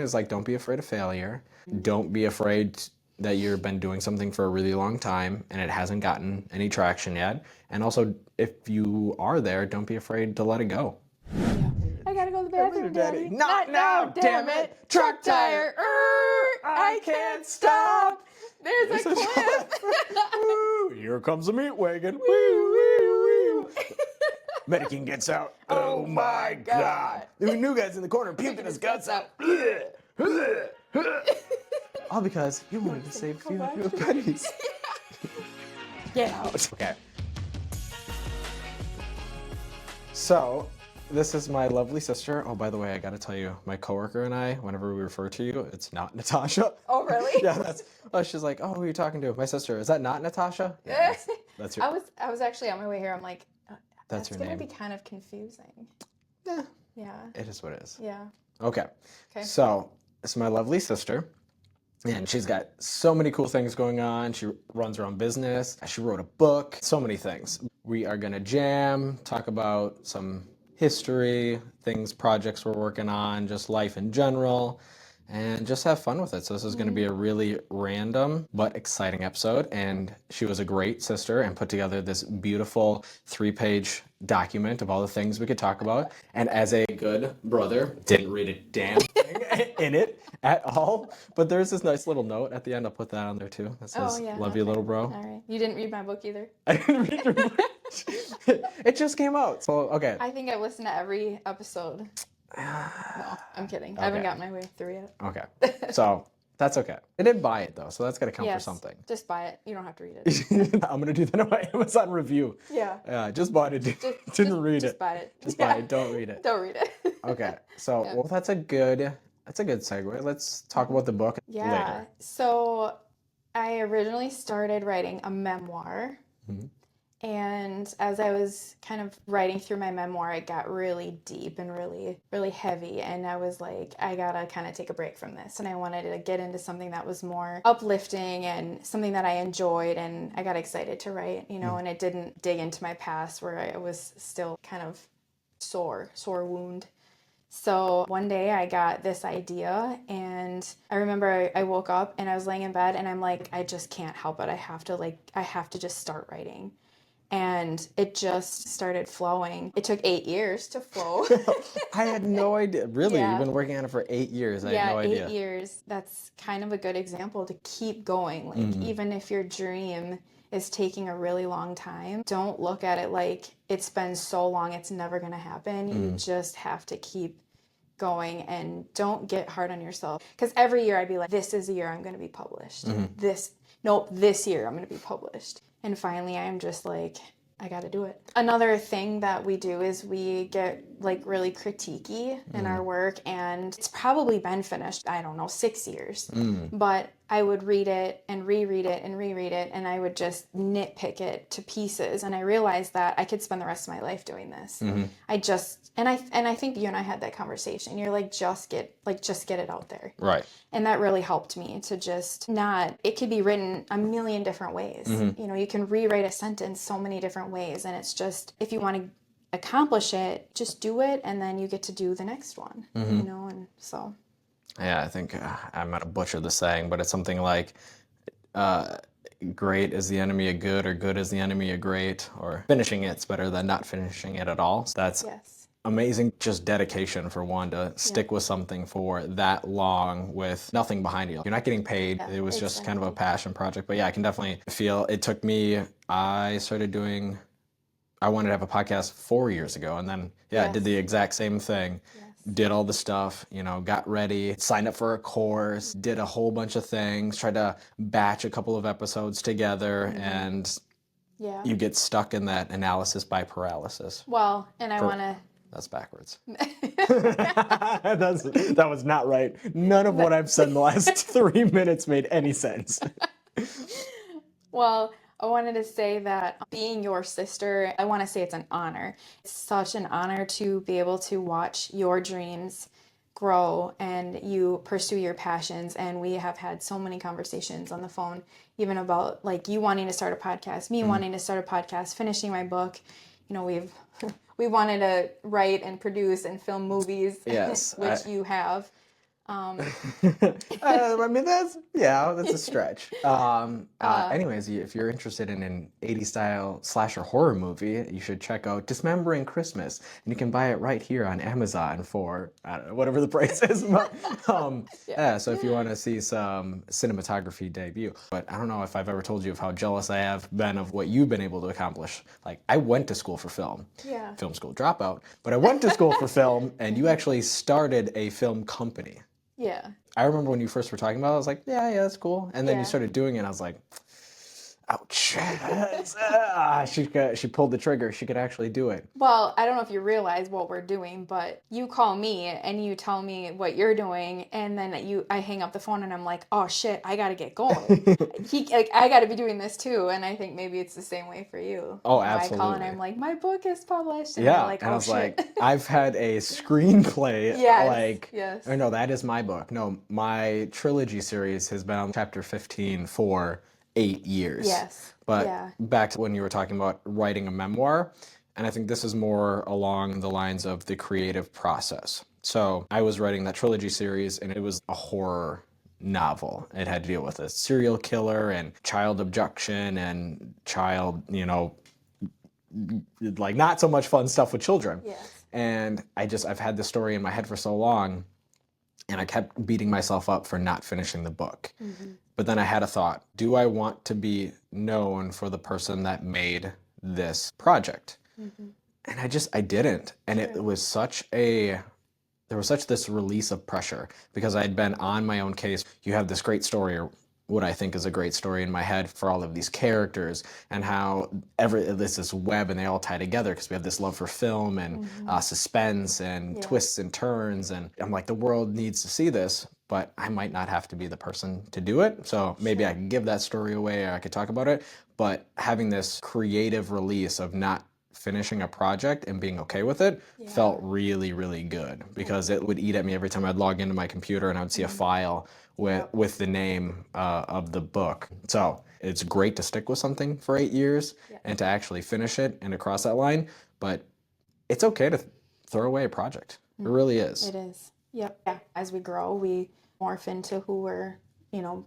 is like, don't be afraid of failure. Don't be afraid that you've been doing something for a really long time and it hasn't gotten any traction yet. And also, if you are there, don't be afraid to let it go. Yeah. I gotta go to the bathroom, Daddy. Not now, damn it. Truck tire. I can't stop. There's a cliff. Woo, here comes the meat wagon. Woo, woo, woo. Medican gets out. Oh my God. The new guy's in the corner puking his guts out. All because you wanted to save a few pennies. Get out. Okay. So, this is my lovely sister. Oh, by the way, I gotta tell you, my coworker and I, whenever we refer to you, it's not Natasha. Oh, really? Yeah, she's like, oh, who are you talking to? My sister. Is that not Natasha? Yeah, that's your. I was actually on my way here. I'm like, That's your gonna name. be kind of confusing. Yeah. It is what it is. Yeah. Okay. So, this is my lovely sister. And she's got so many cool things going on. She runs her own business. She wrote a book, so many things. We are gonna jam, talk about some history, things, projects we're working on, just life in general, and just have fun with it. So this is gonna be a really random but exciting episode. And she was a great sister and put together this beautiful 3-page document of all the things we could talk about. And as a good brother, didn't read a damn thing in it at all. But there's this nice little note at the end. I'll put that on there too. That says, love you, little bro. All right. You didn't read my book either? I didn't read your book. It just came out. So, okay. I think I've listened to every episode. No, I'm kidding. I haven't got my way through yet. Okay. So, that's okay. I didn't buy it though, so that's got to count for something. Just buy it. You don't have to read it. I'm going to do that on my Amazon review. Yeah. Just bought it. Didn't read it. Just buy it. Just buy it. Don't read it. Don't read it. Okay. So, well, that's a good segue. Let's talk about the book later. So I originally started writing a memoir. Mm-hmm. And as I was kind of writing through my memoir, it got really deep and really, really heavy. And I was like, I gotta kind of take a break from this. And I wanted to get into something that was more uplifting and something that I enjoyed. And I got excited to write, and it didn't dig into my past where I was still kind of sore wound. So one day I got this idea, and I remember I woke up and I was laying in bed and I'm like, I just can't help it. I have to just start writing. And it just started flowing. It took 8 years to flow. I had no idea. Really? Yeah. You've been working on it for 8 years. I had no idea. 8 years. That's kind of a good example to keep going. Like, even if your dream is taking a really long time, don't look at it like it's been so long it's never going to happen. You just have to keep going and don't get hard on yourself. Because every year I'd be like, this is the year I'm going to be published. This year I'm going to be published. And finally I'm just like, I got to do it. Another thing that we do is we get like really critiquey in our work, and it's probably been finished, I don't know, 6 years. But I would read it and reread it and reread it, and I would just nitpick it to pieces. And I realized that I could spend the rest of my life doing this. I think you and I had that conversation. You're like, just get it out there. Right. And that really helped me to just not, it could be written a million different ways. You can rewrite a sentence so many different ways. And it's just, if you want to accomplish it, just do it. And then you get to do the next one, and so. Yeah, I think I'm going to butcher the saying, but it's something like, great is the enemy of good, or good is the enemy of great, or finishing it's better than not finishing it at all. So that's amazing, just dedication for one to stick with something for that long with nothing behind you. You're not getting paid. It was just kind of a passion project. But yeah, I can definitely feel it took me, I wanted to have a podcast 4 years ago, and then I did the exact same thing. Did all the stuff, got ready, signed up for a course, did a whole bunch of things, tried to batch a couple of episodes together, and you get stuck in that analysis by paralysis. Well, and I want to... That's backwards. That was not right. None of what I've said in the last 3 minutes made any sense. Well, I wanted to say that being your sister, I want to say it's an honor. It's such an honor to be able to watch your dreams grow and you pursue your passions. And we have had so many conversations on the phone, even about like you wanting to start a podcast, me wanting to start a podcast, finishing my book. We wanted to write and produce and film movies, yes, which you have. I mean, that's a stretch. Anyways, if you're interested in an 80s style slasher horror movie, you should check out Dismembering Christmas, and you can buy it right here on Amazon for, I don't know, whatever the price is. But, yeah, so if you want to see some cinematography debut. But I don't know if I've ever told you of how jealous I have been of what you've been able to accomplish. Like, I went to school for film. Yeah. Film school dropout, but I went to school for film, and you actually started a film company. Yeah. I remember when you first were talking about it, I was like, yeah, that's cool. And then you Yeah. started doing it, and I was like, ouch. She pulled the trigger. She could actually do it. Well, I don't know if you realize what we're doing, but you call me and you tell me what you're doing, and then I hang up the phone and I'm like, oh shit, I gotta get going. I gotta be doing this too, and I think maybe it's the same way for you. Oh, absolutely. I call and absolutely. I'm like, my book is published, and Yeah, you're like, and I oh was shit. like, I've had a screenplay, Yes, yes. or no, that is my book. No, my trilogy series has been on chapter 15 for 8 years. Yes. But Yeah. back to when you were talking about writing a memoir, and I think this is more along the lines of the creative process. So I was writing that trilogy series, and it was a horror novel. It had to deal with a serial killer and child abduction and child, like not so much fun stuff with children. Yes. And I've had this story in my head for so long, and I kept beating myself up for not finishing the book. Mm-hmm. But then I had a thought, do I want to be known for the person that made this project? Mm-hmm. And I didn't. And it was there was such this release of pressure because I'd been on my own case. You have this great story, or what I think is a great story in my head for all of these characters and how this web and they all tie together because we have this love for film and suspense and twists and turns. And I'm like, the world needs to see this, but I might not have to be the person to do it. So maybe I can give that story away or I could talk about it. But having this creative release of not finishing a project and being okay with it felt really, really good because it would eat at me every time I'd log into my computer and I would see a file with the name of the book. So it's great to stick with something for 8 years and to actually finish it and to cross that line, but it's okay to throw away a project. It really is. It is. Yep. Yeah. As we grow, we morph into who we're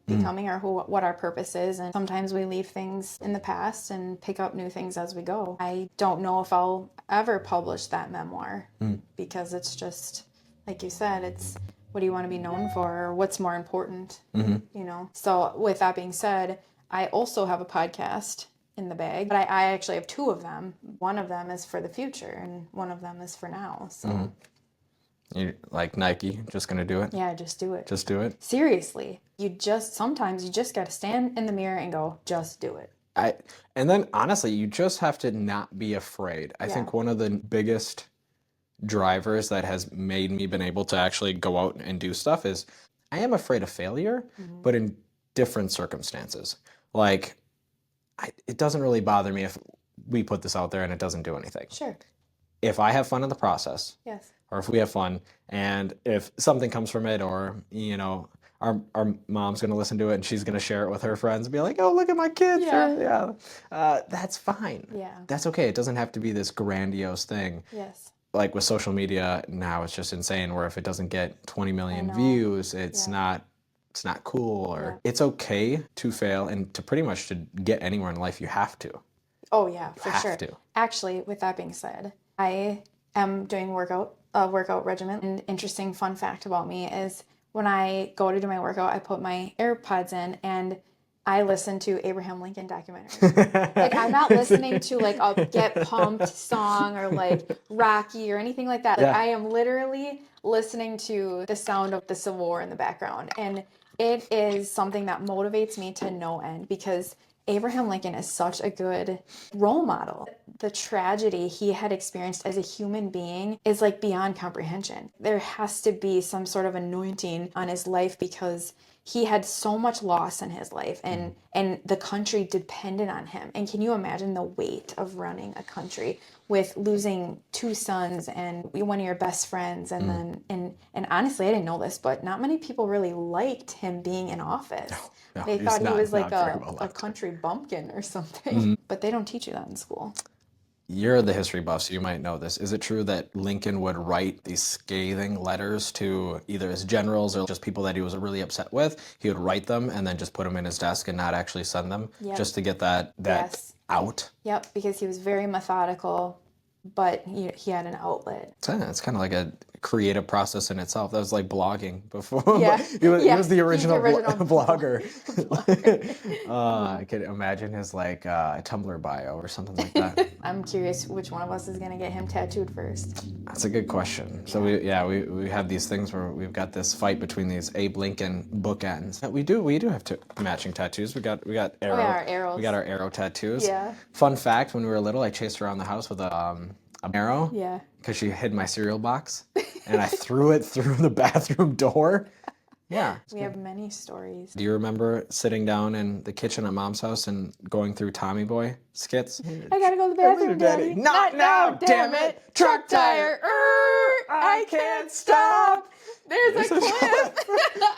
becoming or what our purpose is. And sometimes we leave things in the past and pick up new things as we go. I don't know if I'll ever publish that memoir because it's just, like you said, it's what do you want to be known for or what's more important, So with that being said, I also have a podcast in the bag, but I actually have 2 of them. One of them is for the future and one of them is for now. So You like Nike, just gonna do it? yeah, just do it. Just do it? Seriously. Sometimes you just gotta stand in the mirror and go, just do it. And then honestly, you just have to not be afraid. I think one of the biggest drivers that has made me been able to actually go out and do stuff is I am afraid of failure, but in different circumstances. Like, it doesn't really bother me if we put this out there and it doesn't do anything. Sure. If I have fun in the process, Yes. or if we have fun, and if something comes from it, or our mom's gonna listen to it and she's gonna share it with her friends and be like, "Oh, look at my kids!" That's fine. Yeah. That's okay. It doesn't have to be this grandiose thing. Yes. Like with social media now, it's just insane. Where if it doesn't get 20 million views, it's not cool. Or it's okay to fail and to pretty much to get anywhere in life, you have to. Oh yeah, for sure. To. Actually, with that being said, I am doing a workout regimen. An interesting fun fact about me is when I go to do my workout, I put my AirPods in and I listen to Abraham Lincoln documentaries. Like I'm not listening to like a Get Pumped song or like Rocky or anything like that. Like I am literally listening to the sound of the Civil War in the background. And it is something that motivates me to no end because Abraham Lincoln is such a good role model. The tragedy he had experienced as a human being is like beyond comprehension. There has to be some sort of anointing on his life because he had so much loss in his life and the country depended on him. And can you imagine the weight of running a country with losing 2 sons and one of your best friends and then and honestly I didn't know this, but not many people really liked him being in office. No, they thought he was like a country bumpkin or something. But they don't teach you that in school. You're the history buff, so you might know this. Is it true that Lincoln would write these scathing letters to either his generals or just people that he was really upset with? He would write them and then just put them in his desk and not actually send them, just to get that Yes. out? Yep, because he was very methodical, but he had an outlet. It's kind of like a creative process in itself. That was like blogging before. Yeah. He was the original, blogger. I could imagine his like Tumblr bio or something like that. I'm curious which one of us is gonna get him tattooed first. That's a good question. So we have these things where we've got this fight between these Abe Lincoln bookends. We do have matching tattoos. We got arrow. our arrows. We got our arrow tattoos. Yeah. Fun fact: when we were little, I chased around the house with a arrow. Yeah. Because she hid my cereal box, and I threw it through the bathroom door. Yeah. We have many stories. Do you remember sitting down in the kitchen at Mom's house and going through Tommy Boy skits? I gotta go to the bathroom, Daddy. Not now, damn it! Truck tire! I can't stop! There's a cliff!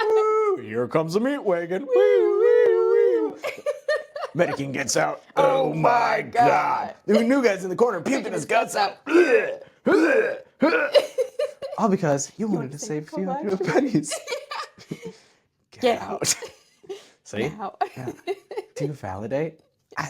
Woo, here comes the meat wagon. Woo, woo, woo. Medican gets out. Oh my God! The new guy's in the corner puking his guts out. All because you wanted to save a few hundred pennies. Get out. See? Now. Yeah. Do you validate?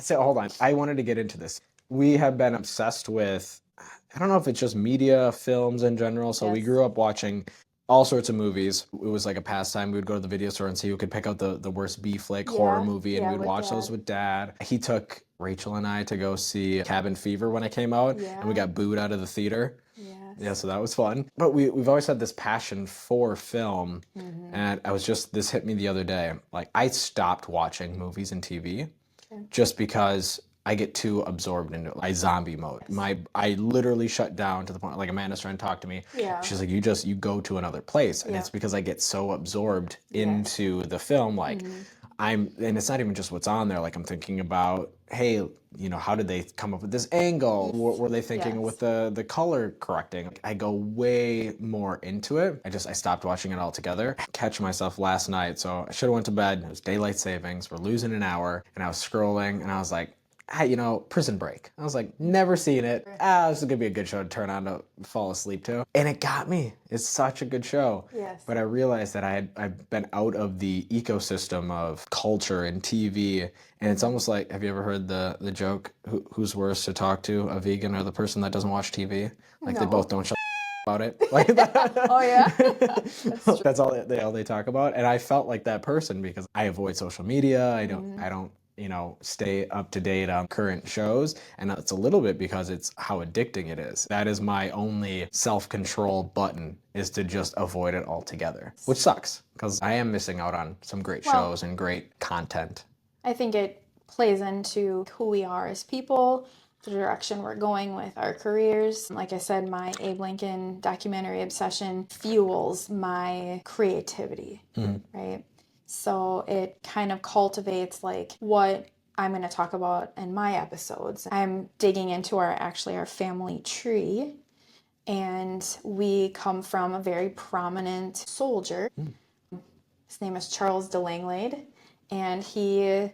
So hold on. I wanted to get into this. We have been obsessed with, I don't know if it's just media, films in general. So we grew up watching all sorts of movies. It was like a pastime. We would go to the video store and see who could pick out the worst B-flick horror movie, and we'd watch those with Dad. He took Rachel and I to go see Cabin Fever when it came out, and we got booed out of the theater. Yeah, so that was fun. But we've always had this passion for film, and this hit me the other day. Like, I stopped watching movies and TV just because I get too absorbed into my zombie mode. I literally shut down to the point, like Amanda's trying to talk to me. Yeah. She's like, you go to another place. And it's because I get so absorbed into the film. Like, and it's not even just what's on there. Like, I'm thinking about, hey, how did they come up with this angle? What were they thinking with the color correcting? I go way more into it. I stopped watching it altogether. Catch myself last night. So I should have went to bed. It was daylight savings. We're losing an hour. And I was scrolling and I was like, hey, Prison Break. I was like, never seen it. This is going to be a good show to turn on to fall asleep to. And it got me. It's such a good show. Yes. But I realized that I've been out of the ecosystem of culture and TV. And it's almost like, have you ever heard the joke, who's worse to talk to, a vegan or the person that doesn't watch TV? Like, they both don't shut about it. Like that. Oh, yeah? That's all they talk about. And I felt like that person because I avoid social media. I don't stay up to date on current shows. And it's a little bit because it's how addicting it is. That is my only self-control button, is to just avoid it altogether, which sucks because I am missing out on some great shows and great content. I think it plays into who we are as people, the direction we're going with our careers. Like I said, my Abe Lincoln documentary obsession fuels my creativity, right? So it kind of cultivates like what I'm going to talk about in my episodes. I'm digging into our family tree, and we come from a very prominent soldier. His name is Charles de Langlade, and he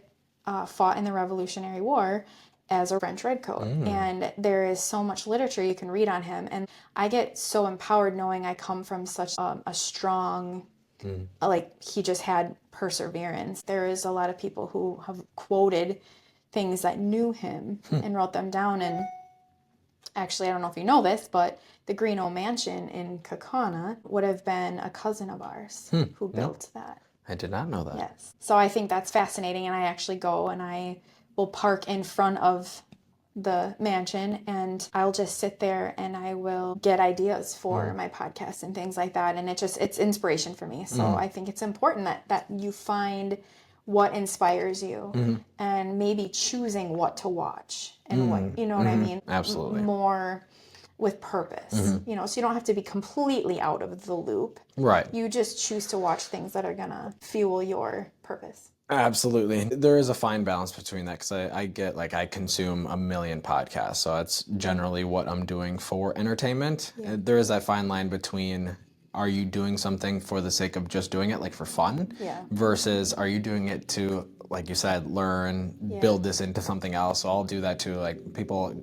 fought in the Revolutionary War as a French redcoat. And there is so much literature you can read on him, and I get so empowered knowing I come from such a strong, like, he just had perseverance. There is a lot of people who have quoted things that knew him and wrote them down. And actually, I don't know if you know this, but the Greeno Mansion in Kaukauna would have been a cousin of ours who built that. I did not know that. Yes. So I think that's fascinating, and I actually go and I will park in front of the mansion, and I'll just sit there and I will get ideas for my podcast and things like that. And it's inspiration for me. So I think it's important that you find what inspires you and maybe choosing what to watch and what, you know what I mean? Absolutely. More with purpose, so you don't have to be completely out of the loop. Right. You just choose to watch things that are gonna fuel your purpose. Absolutely. There is a fine balance between that, because I consume a million podcasts, so that's generally what I'm doing for entertainment. There is that fine line between, are you doing something for the sake of just doing it, like for fun, versus are you doing it to, like you said, learn, build this into something else. So I'll do that too. Like, people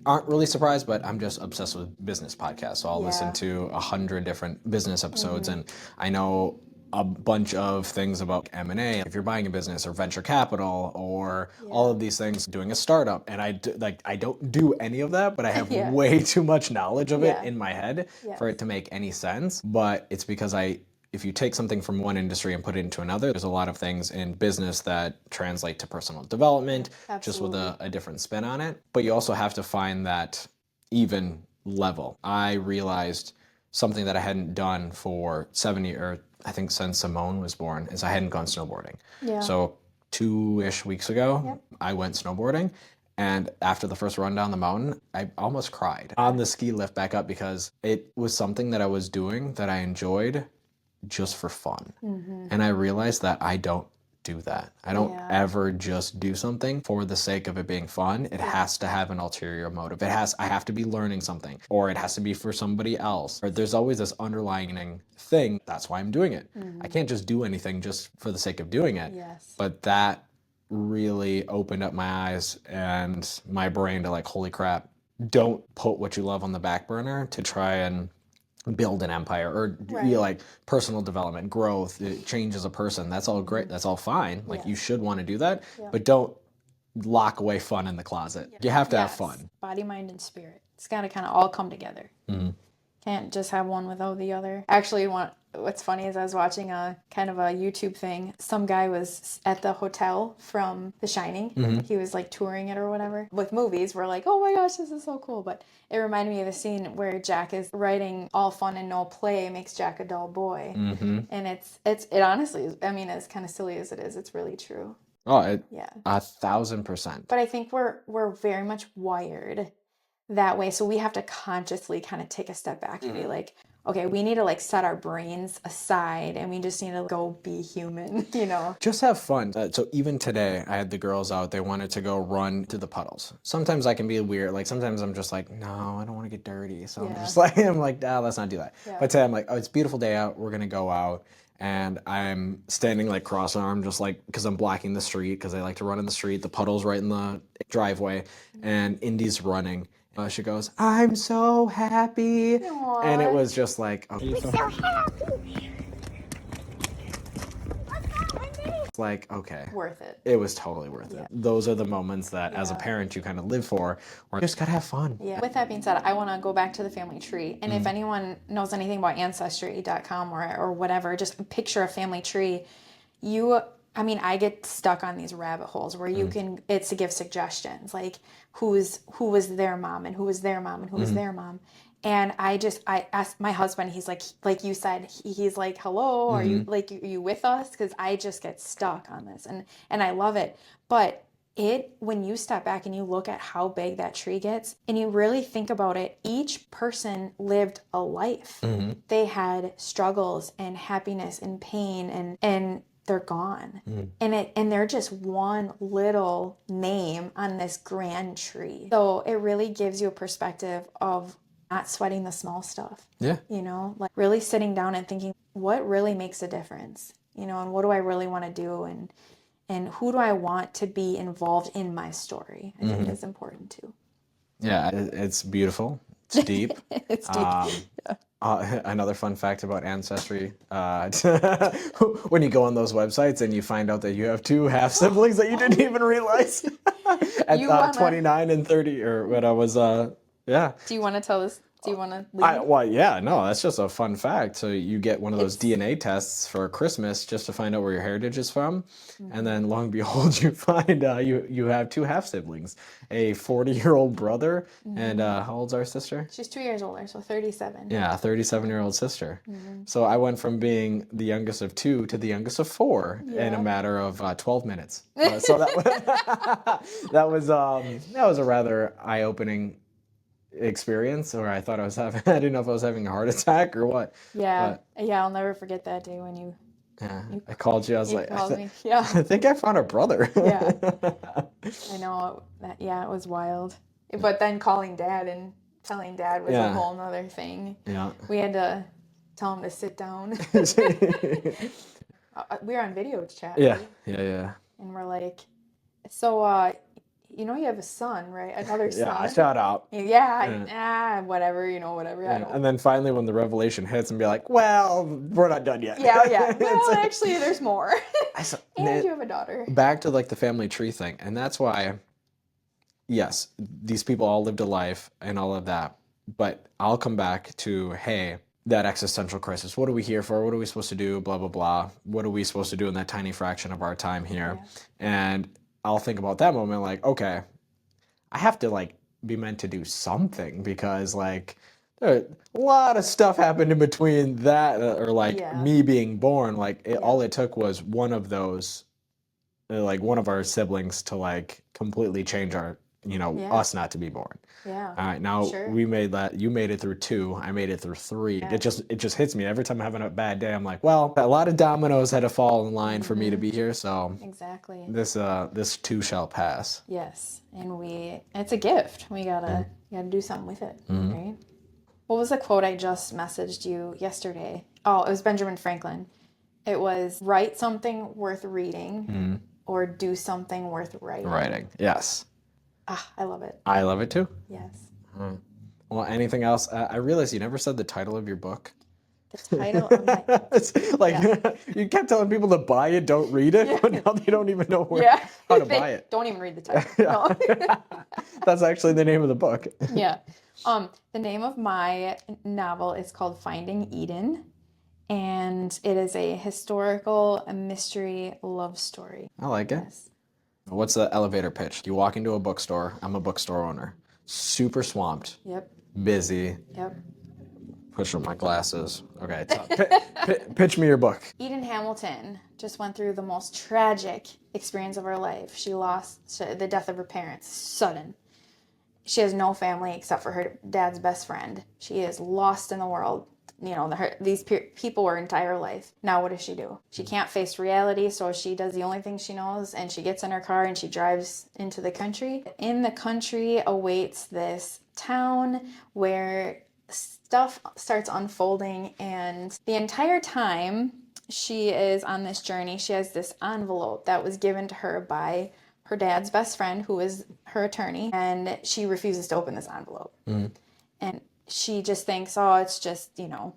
aren't really surprised, but I'm just obsessed with business podcasts. So I'll listen Yeah. to 100 different business episodes, and I know a bunch of things about M&A, if you're buying a business, or venture capital, or all of these things, doing a startup. And I don't do any of that, but I have Yeah. way too much knowledge of it Yeah. in my head for Yes. it to make any sense. But it's because if you take something from one industry and put it into another, there's a lot of things in business that translate to personal development, just with Absolutely. a different spin on it. But you also have to find that even level. I realized something that I hadn't done for 70, or I think since Simone was born, is I hadn't gone snowboarding. Yeah. So 2-ish weeks ago, I went snowboarding. And after the first run down the mountain, I almost cried on the ski lift back up, because it was something that I was doing that I enjoyed just for fun. And I realized that I don't do that. I don't ever just do something for the sake of it being fun. It has to have an ulterior motive. I have to be learning something, or it has to be for somebody else. Or there's always this underlying thing. That's why I'm doing it. I can't just do anything just for the sake of doing it. Yes. But that really opened up my eyes and my brain to, like, holy crap, don't put what you love on the back burner to try and build an empire, or like personal development, growth, change as a person. That's all great. That's all fine. Like, you should want to do that, but don't lock away fun in the closet. You have to have fun. Body, mind, and spirit. It's got to kind of all come together. Can't just have one without the other. Actually, what's funny is I was watching a kind of a YouTube thing. Some guy was at the hotel from The Shining. He was like touring it or whatever. With movies, we're like, oh my gosh, this is so cool. But it reminded me of the scene where Jack is writing all fun and no play makes Jack a dull boy. And it honestly is, I mean, as kind of silly as it is, it's really true. Oh, 1,000%. But I think we're very much wired that way. So we have to consciously kind of take a step back and be like, okay, we need to like set our brains aside and we just need to go be human, you know? Just have fun. So even today, I had the girls out. They wanted to go run to the puddles. Sometimes I can be weird. Like, sometimes I'm just like, no, I don't want to get dirty. So I'm like, nah, let's not do that. But today I'm like, oh, it's a beautiful day out. We're going to go out. And I'm standing like cross-armed, just like, because I'm blocking the street, because I like to run in the street. The puddle's right in the driveway, and Indy's running. She goes, I'm so happy. Aww. And it was just like, okay. So happy. Like, okay, Worth it. it was totally worth it. Those are the moments that as a parent you kind of live for, or you just gotta have fun. With that being said, I want to go back to the family tree. And if anyone knows anything about ancestry.com or whatever, just picture a family tree. I get stuck on these rabbit holes where it's to give suggestions, like who was their mom and who was their mom and who was their mom. And I asked my husband, he's like you said, he's like, hello, are you with us? Because I just get stuck on this and I love it. But when you step back and you look at how big that tree gets and you really think about it, each person lived a life. They had struggles and happiness and pain and they're gone. And they're just one little name on this grand tree. So it really gives you a perspective of not sweating the small stuff. Yeah. You know, like really sitting down and thinking, what really makes a difference? You know, and what do I really want to do? And who do I want to be involved in my story? I think is important too. Yeah, it's beautiful. It's deep. It's deep. Another fun fact about Ancestry, when you go on those websites and you find out that you have two half siblings that you didn't even realize at 29 and 30, or when I was, yeah. Do you want to tell us? Do you want to leave? No, that's just a fun fact. So you get one of those DNA tests for Christmas just to find out where your heritage is from. And then lo and behold, you find you have two half siblings, a 40-year-old brother, and how old's our sister? She's 2 years older, so 37. Yeah, a 37-year-old sister. So I went from being the youngest of two to the youngest of four in a matter of 12 minutes. So that was a rather eye-opening experience, or I thought I didn't know if I was having a heart attack or what. I'll never forget that day when you I called you. I was like, called me. I think I found a brother. I know that. Yeah, it was wild. But then calling Dad and telling Dad was a whole nother thing. We had to tell him to sit down. We were on video chat. Yeah. And we're like, so you know, you have a son, right? Another Yeah, son. shout out. Yeah, whatever, you know, whatever. I Yeah. don't. And then finally, when the revelation hits, and be like, "Well, we're not done yet." Yeah, yeah. It's Well, actually, there's more. And you have a like, daughter. back to like the family tree thing, and that's why, yes, these people all lived a life and all of that, but I'll come back to, hey, that existential crisis. What are we here for? What are we supposed to do? Blah blah blah. What are we supposed to do in that tiny fraction of our time here? Yeah. And I'll think about that moment, like, okay, I have to like be meant to do something because like a lot of stuff happened in between that or like Yeah. me being born. Like all Yeah. it took was one of those, like one of our siblings to like completely change our, Yeah. us not to be born. Yeah. All right, now Sure. we made that. You made it through 2. I made it through 3. Yeah. It just hits me every time I'm having a bad day. I'm like, well, a lot of dominoes had to fall in line for me to be here. So Exactly. this too shall pass. Yes. And it's a gift. We gotta do something with it, right? What was the quote I just messaged you yesterday? Oh, it was Benjamin Franklin. It was write something worth reading or do something worth writing. Writing, yes. Ah, I love it. I love it too. Yes. Well, anything else? I realized you never said the title of your book. The title of my It's like you kept telling people to buy it, don't read it, but now they don't even know how to buy it. Don't even read the title. No. That's actually the name of the book. Yeah. The name of my novel is called Finding Eden, and it is a historical mystery love story. I like it. Yes. What's the elevator pitch? You walk into a bookstore. I'm a bookstore owner. Super swamped. Yep. Busy. Yep. Push up my glasses. Okay. Pitch me your book. Eden Hamilton just went through the most tragic experience of her life. She lost the death of her parents, sudden. She has no family except for her dad's best friend. She is lost in the world. You know, these people were her entire life. Now what does she do? She can't face reality, so she does the only thing she knows, and she gets in her car and she drives into the country. In the country awaits this town where stuff starts unfolding, and the entire time she is on this journey, she has this envelope that was given to her by her dad's best friend, who is her attorney, and she refuses to open this envelope. And she just thinks, oh, it's just,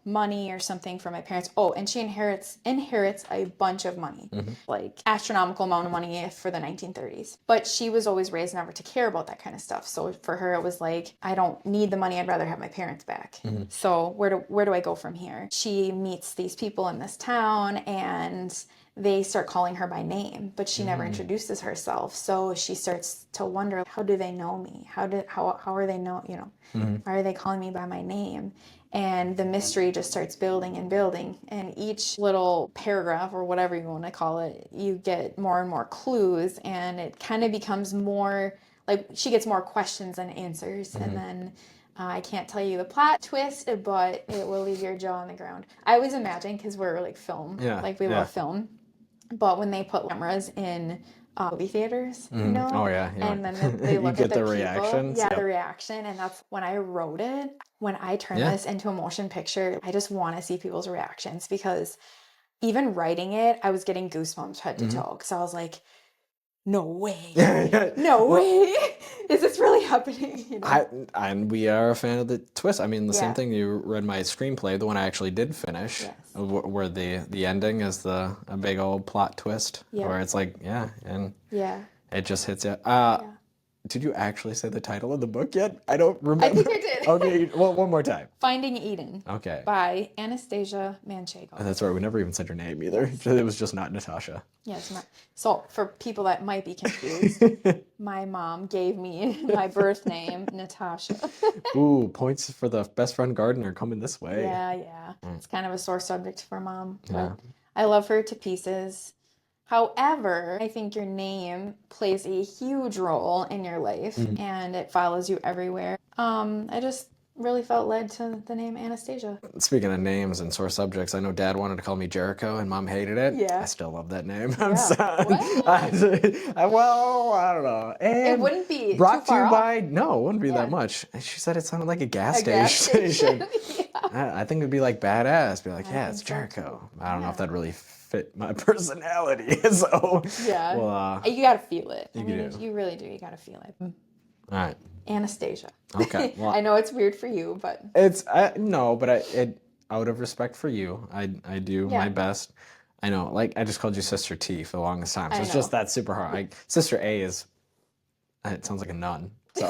money or something from my parents. Oh, and she inherits a bunch of money, like astronomical amount of money for the 1930s. But she was always raised never to care about that kind of stuff. So for her, it was like, I don't need the money. I'd rather have my parents back. So where do I go from here? She meets these people in this town, and they start calling her by name, but she never introduces herself. So she starts to wonder, how do they know me? How are they why are they calling me by my name? And the mystery just starts building and building. And each little paragraph, or whatever you want to call it, you get more and more clues, and it kind of becomes more like she gets more questions than answers. And then I can't tell you the plot twist, but it will leave your jaw on the ground. I always imagine, because we're like film, we love film, but when they put cameras in movie theaters, Oh yeah. and then they look you at get the people, reactions. the reaction, and that's when I wrote it. When I turn this into a motion picture, I just want to see people's reactions, because even writing it, I was getting goosebumps head to toe, because I was like, no way. No way. Is this really happening? And we are a fan of the twist. I mean, the same thing. You read my screenplay, the one I actually did finish, where the ending is a big old plot twist, where it's like, and it just hits you. Did you actually say the title of the book yet? I don't remember. I think I did. Okay, well, one more time. Finding Eden. Okay. By Anastasia Manchego. And that's right. We never even said your name either. It was just not Natasha. Yeah, it's not. So for people that might be confused, my mom gave me my birth name, Natasha. Ooh, points for the best friend gardener coming this way. Yeah. It's kind of a sore subject for Mom. But I love her to pieces. However, I think your name plays a huge role in your life, and it follows you everywhere. I just really felt led to the name Anastasia. Speaking of names and sore subjects, I know Dad wanted to call me Jericho and Mom hated it. Yeah. I still love that name. Yeah. I'm sorry. What? Well, I don't know. And It wouldn't be brought too far to you off. by, no, it wouldn't be Yeah. that much. And she said it sounded like a gas A gas station. station. Yeah. I think it'd be like badass. Be like, I yeah, think it's so, Jericho. too. I don't know Yeah. if that really fit my personality. So, Yeah. well, You gotta feel it. I mean, do. you really do. You gotta feel it. all right. Anastasia. Okay. Well, I know it's weird for you, but it's no, but out of respect for you, I do Yeah. my best. I know, like I just called you Sister T for the longest time, so I it's know. just that super hard. Sister A is, it sounds like a nun. So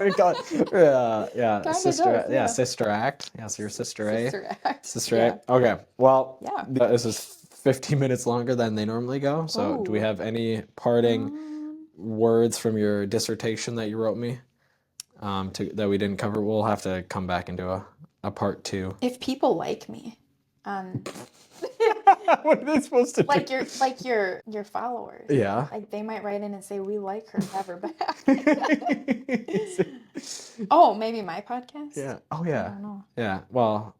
we call it, yeah, Kinda Sister, does, yeah. Sister Act. Yeah, so you're Sister A. Sister Act. Sister Yeah. A. Okay. Well, Yeah. this is 15 minutes longer than they normally go. So do we Ooh. have any parting words from your dissertation that you wrote me? That we didn't cover. We'll have to come back and do a part 2. If people like me, What are they supposed to do? like your followers, Yeah. like they might write in and say we like her, have her back. Oh, maybe my podcast. Yeah. Oh I yeah. don't know. Yeah. Well,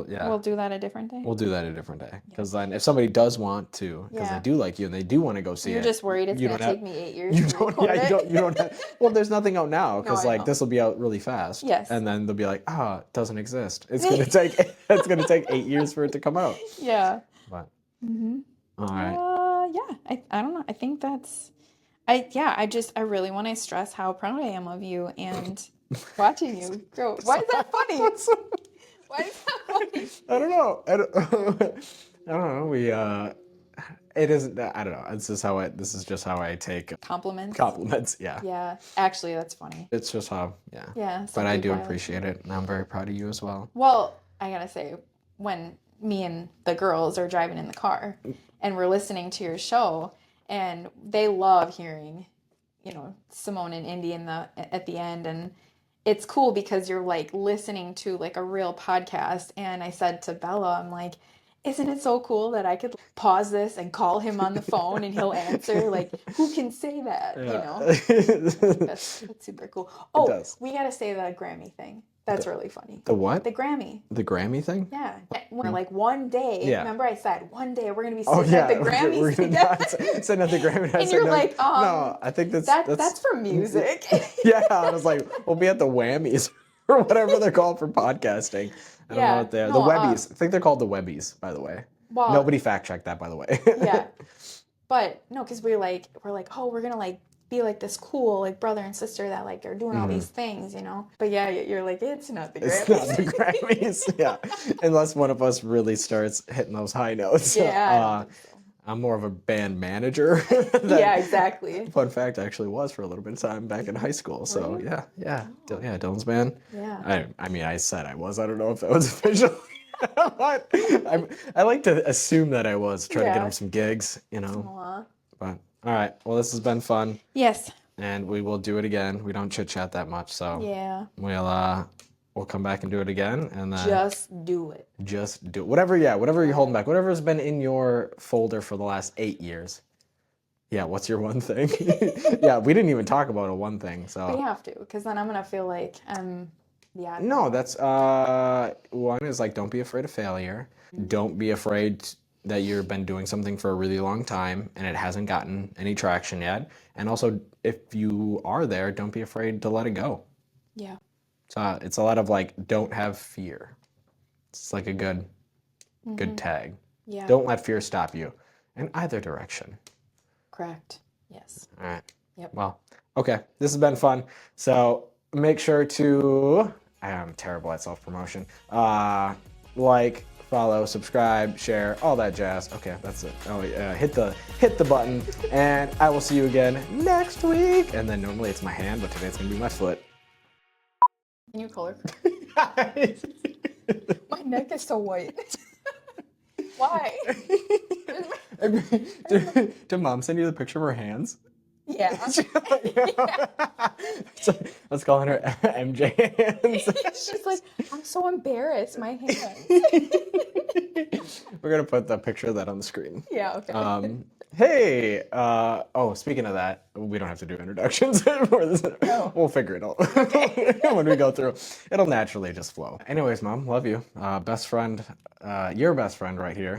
yeah. We'll do that a different day. We'll do that a different day. Because then, if somebody does want to, because Yeah. they do like you and they do want to go see You're it, just worried it's you gonna don't have- take me 8 years you to don't. record Yeah, it. you don't have. Well, there's nothing out now because I like know. this will be out really fast. Yes. And then they'll be like, it doesn't exist. It's gonna take. It's gonna take 8 years for it to come out. Yeah. But. Mm-hmm. All right. Yeah. I don't know. I think that's. I really want to stress how proud I am of you and watching you grow. Why is that funny? Why is that funny? I don't know. I don't know. It isn't. I don't know. This is just how I take Compliments. compliments. Yeah. Yeah. Actually, that's funny. It's just how. Yeah. Yeah. But I do people like appreciate it, and I'm very proud of you as well. Well, I gotta say, when me and the girls are driving in the car and we're listening to your show, and they love hearing, Simone and Indy at the end, and it's cool because you're like listening to like a real podcast. And I said to Bella, I'm like, isn't it so cool that I could pause this and call him on the phone and he'll answer? Like, who can say that? That's super cool. Oh, does. we gotta say the Grammy thing. That's really funny. The what? The Grammy. The Grammy thing? Yeah. We're like one day. Yeah. Remember I said one day we're gonna be Oh sitting yeah. at the Grammys We're together. sitting at the Grammy. And you're like, no, I think that's for music. Yeah, I was like, we'll be at the Whammies or whatever they're called for podcasting. I don't know what they are. The Webbies. I think they're called the Webbies, by the way. Well, Nobody fact checked that, by the way. Yeah. But no, because we're like, oh, we're gonna like be like this cool like brother and sister that like are doing all these things, But yeah, you're like, it's not the Grammys. It's not the Grammys, yeah. Unless one of us really starts hitting those high notes. Yeah. I'm more of a band manager. Yeah, exactly. Fun fact, I actually was for a little bit of time back in high school. So Really? yeah, Dylan's band. Yeah. I mean, I said I was. I don't know if that was official. But I like to assume that I was trying to get him some gigs, Aw. But all right, well, this has been fun, Yes. and we will do it again. We don't chit chat that much, so Yeah. we'll come back and do it again, and then Just do it. just do it. Whatever you're holding back, whatever's been in your folder for the last 8 years. Yeah, what's your one thing? Yeah, we didn't even talk about a one thing, so. We have to, because then I'm gonna feel like No, that's one is like, don't be afraid of failure. Don't be afraid that you've been doing something for a really long time and it hasn't gotten any traction yet. And also, if you are there, don't be afraid to let it go. Yeah. So it's a lot of like, don't have fear. It's like a good tag. Yeah. Don't let fear stop you in either direction. Correct. Yes. All right. Yep. Well, okay. This has been fun. So make sure to, I'm terrible at self-promotion, like, follow, subscribe, share, all that jazz. Okay, that's it. Oh yeah, hit the button, and I will see you again next week. And then normally it's my hand, but today it's gonna be my foot. Can you color? My neck is so white. Why? Did Mom send you the picture of her hands? Yeah. So, let's call her MJ hands. She's like, I'm so embarrassed, my hands. We're gonna put the picture of that on the screen. Yeah, okay. Hey, oh, speaking of that, we don't have to do introductions for this. No. We'll figure it out when we go through. It'll naturally just flow. Anyways, Mom, love you. Best friend, your best friend right here.